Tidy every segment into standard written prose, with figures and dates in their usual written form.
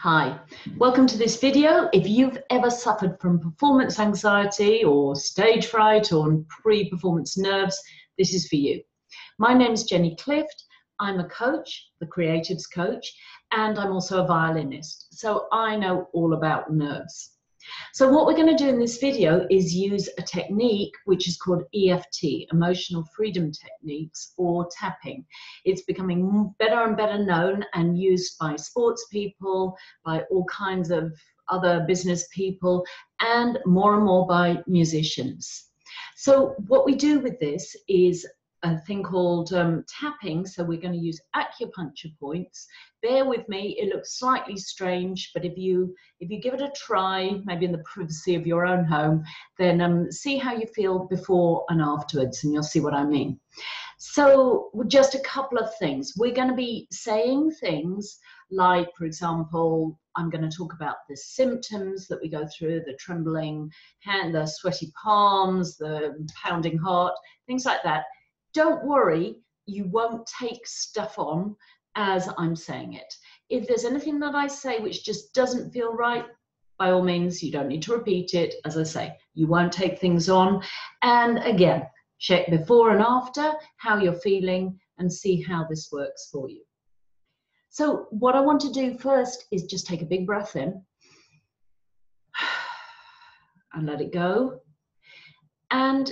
Hi, welcome to this video. If you've ever suffered from performance anxiety or stage fright or pre-performance nerves, this is for you. My name is Jenny Clift. I'm a coach, the creatives coach, and I'm also a violinist. So I know all about nerves. So what we're going to do in this video is use a technique which is called EFT, Emotional Freedom Techniques, or tapping. It's becoming better and better known and used by sports people, by all kinds of other business people, and more by musicians. So what we do with this is a thing called tapping. So we're going to use acupuncture points. Bear with me, it looks slightly strange, but if you give it a try, maybe in the privacy of your own home, then see how you feel before and afterwards, and you'll see what I mean. So just a couple of things. We're going to be saying things like, for example, I'm going to talk about the symptoms that we go through, the trembling hand, the sweaty palms, the pounding heart, things like that. Don't worry, you won't take stuff on as I'm saying it. If there's anything that I say which just doesn't feel right, by all means, you don't need to repeat it. As I say, you won't take things on. And again, check before and after how you're feeling and see how this works for you. So what I want to do first is just take a big breath in and let it go. And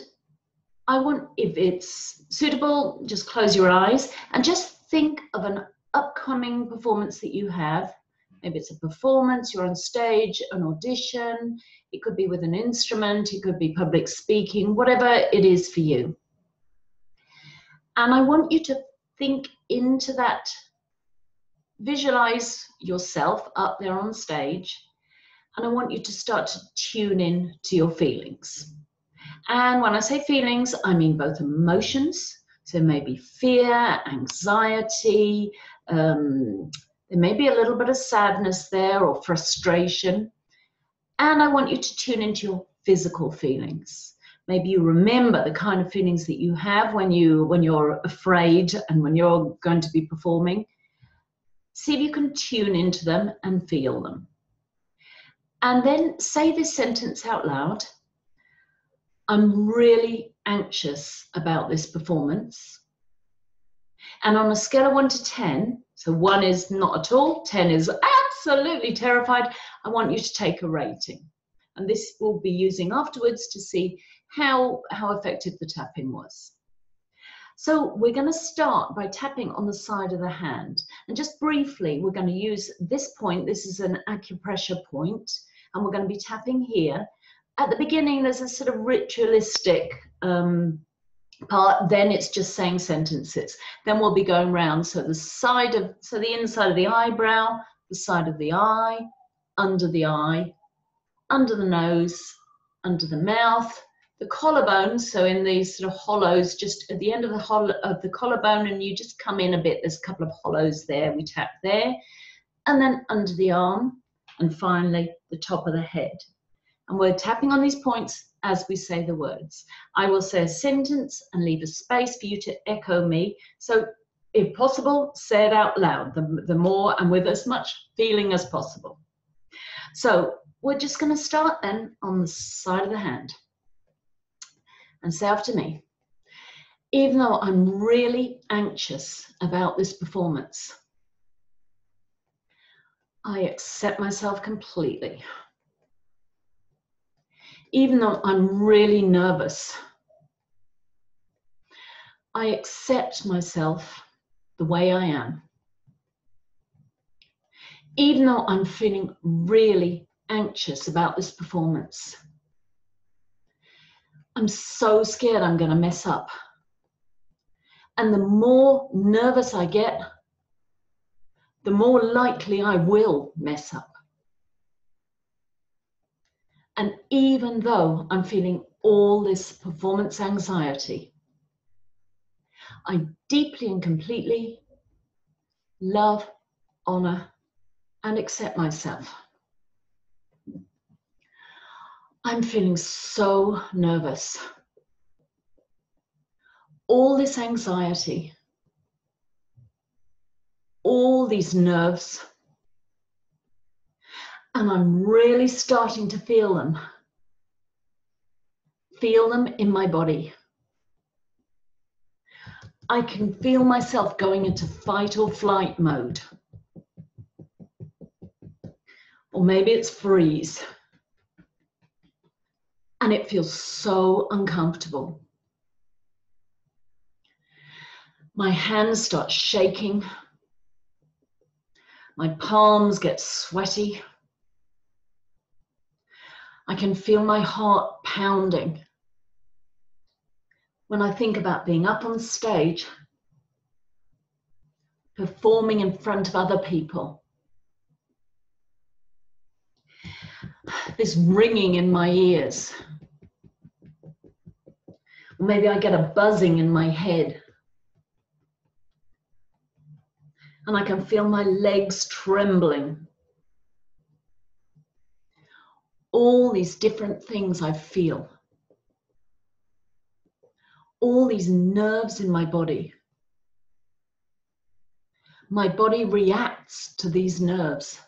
I want, if it's suitable, just close your eyes and just think of an upcoming performance that you have. Maybe it's a performance, you're on stage, an audition, it could be with an instrument, it could be public speaking, whatever it is for you. And I want you to think into that, visualize yourself up there on stage, and I want you to start to tune in to your feelings. And when I say feelings, I mean both emotions. So maybe fear, anxiety, there may be a little bit of sadness there or frustration. And I want you to tune into your physical feelings. Maybe you remember the kind of feelings that you have when you're afraid and when you're going to be performing. See if you can tune into them and feel them. And then say this sentence out loud. I'm really anxious about this performance. And on a scale of 1 to 10, so 1 is not at all, 10 is absolutely terrified, I want you to take a rating. And this we'll be using afterwards to see how effective the tapping was. So we're going to start by tapping on the side of the hand. And just briefly, we're going to use this point. This is an acupressure point, and we're going to be tapping here. At the beginning, there's a sort of ritualistic part, then it's just saying sentences. Then we'll be going round, so the inside of the eyebrow, the side of the eye, under the nose, under the mouth, the collarbone, so in these sort of hollows, just at the end of the collarbone, and you just come in a bit, there's a couple of hollows there, we tap there, and then under the arm, and finally the top of the head. And we're tapping on these points as we say the words. I will say a sentence and leave a space for you to echo me. So if possible, say it out loud, the more and with as much feeling as possible. So we're just going to start then on the side of the hand. And say after me, even though I'm really anxious about this performance, I accept myself completely. Even though I'm really nervous, I accept myself the way I am. Even though I'm feeling really anxious about this performance, I'm so scared I'm going to mess up. And the more nervous I get, the more likely I will mess up. And even though I'm feeling all this performance anxiety, I deeply and completely love, honor, and accept myself. I'm feeling so nervous. All this anxiety, all these nerves, And I'm really starting to feel them. Feel them in my body. I can feel myself going into fight or flight mode. Or maybe it's freeze. And it feels so uncomfortable. My hands start shaking. My palms get sweaty. I can feel my heart pounding. When I think about being up on stage, performing in front of other people, this ringing in my ears. Or maybe I get a buzzing in my head. And I can feel my legs trembling. All these different things I feel. All these nerves in my body. My body reacts to these nerves.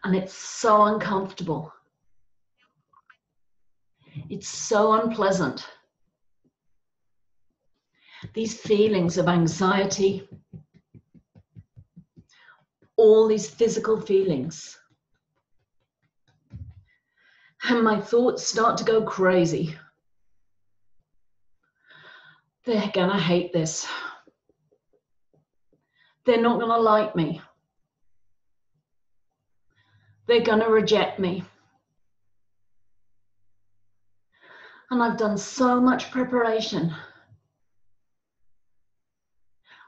And it's so uncomfortable. It's so unpleasant. These feelings of anxiety, all these physical feelings. And my thoughts start to go crazy. They're gonna hate this. They're not gonna like me. They're gonna reject me. And I've done so much preparation.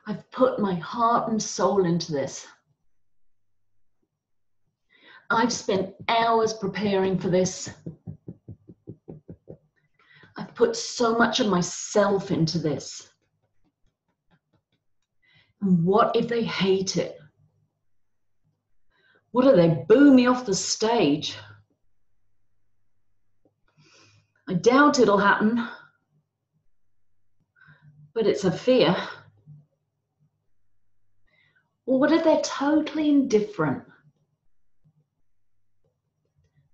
I've put my heart and soul into this. I've spent hours preparing for this. I've put so much of myself into this. And what if they hate it? What if they boo me off the stage? I doubt it'll happen, but it's a fear. Or what if they're totally indifferent?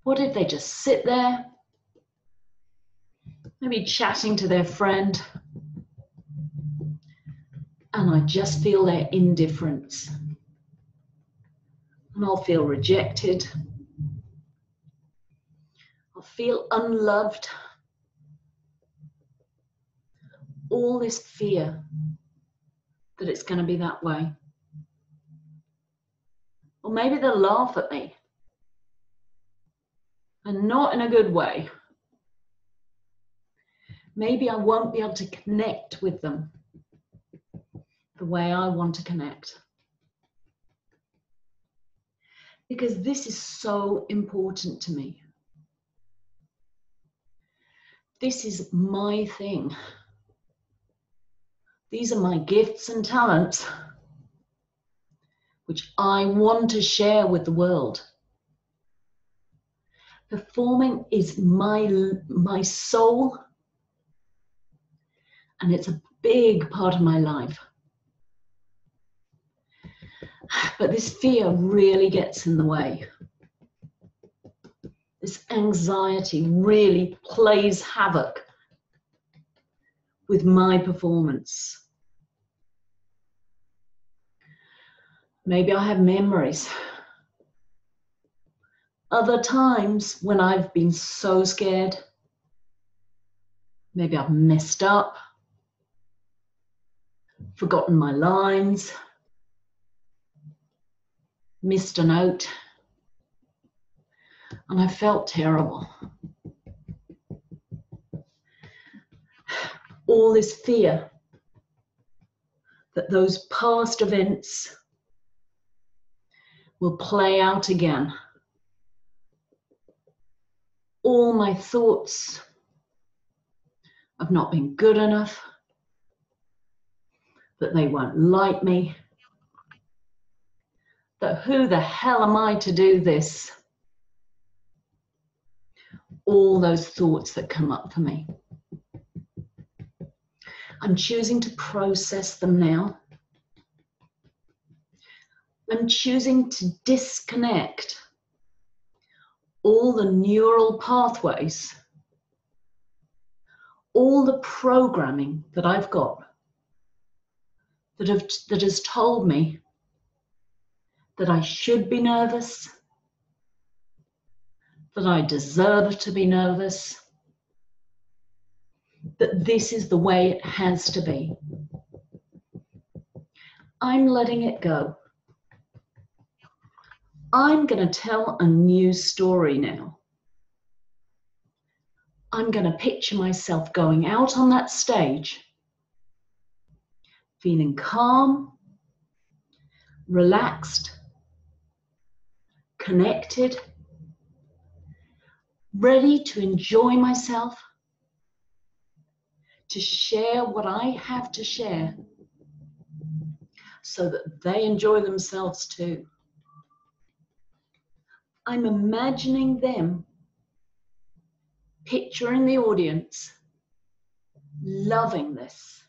What if they just sit there, maybe chatting to their friend, and I just feel their indifference? And I'll feel rejected. I'll feel unloved. All this fear that it's going to be that way. Or maybe they'll laugh at me. And not in a good way. Maybe I won't be able to connect with them the way I want to connect. Because this is so important to me. This is my thing. These are my gifts and talents, which I want to share with the world. Performing is my soul, and it's a big part of my life. But this fear really gets in the way. This anxiety really plays havoc with my performance. Maybe I have memories. Other times when I've been so scared, maybe I've messed up, forgotten my lines, missed a note, and I felt terrible. All this fear that those past events will play out again. All my thoughts of not being good enough, that they won't like me, that who the hell am I to do this? All those thoughts that come up for me. I'm choosing to process them now. I'm choosing to disconnect all the neural pathways, all the programming that I've got that has told me that I should be nervous, that I deserve to be nervous, that this is the way it has to be. I'm letting it go. I'm going to tell a new story now. I'm going to picture myself going out on that stage, feeling calm, relaxed, connected, ready to enjoy myself, to share what I have to share so that they enjoy themselves too. I'm imagining them picturing the audience, loving this,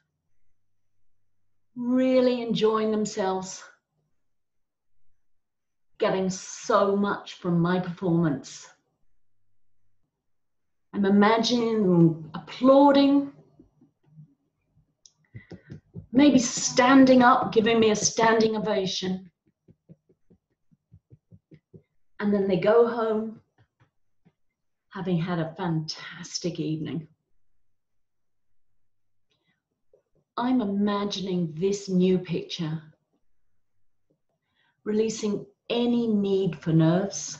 really enjoying themselves, getting so much from my performance. I'm imagining them applauding, maybe standing up, giving me a standing ovation. And then they go home having had a fantastic evening. I'm imagining this new picture, releasing any need for nerves,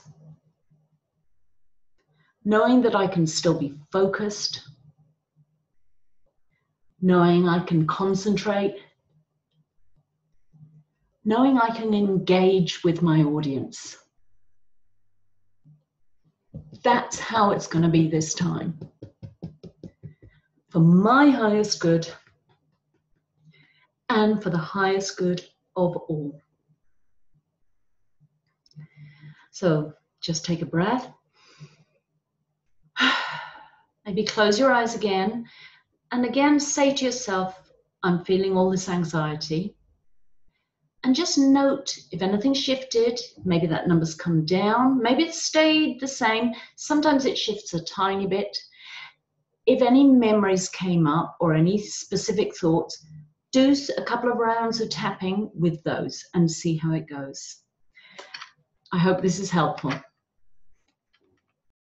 knowing that I can still be focused, knowing I can concentrate, knowing I can engage with my audience. That's how it's going to be this time. For my highest good and for the highest good of all. So just take a breath. Maybe close your eyes again. And again, say to yourself, I'm feeling all this anxiety. And just note if anything shifted, maybe that number's come down, maybe it's stayed the same. Sometimes it shifts a tiny bit. If any memories came up or any specific thoughts, do a couple of rounds of tapping with those and see how it goes. I hope this is helpful.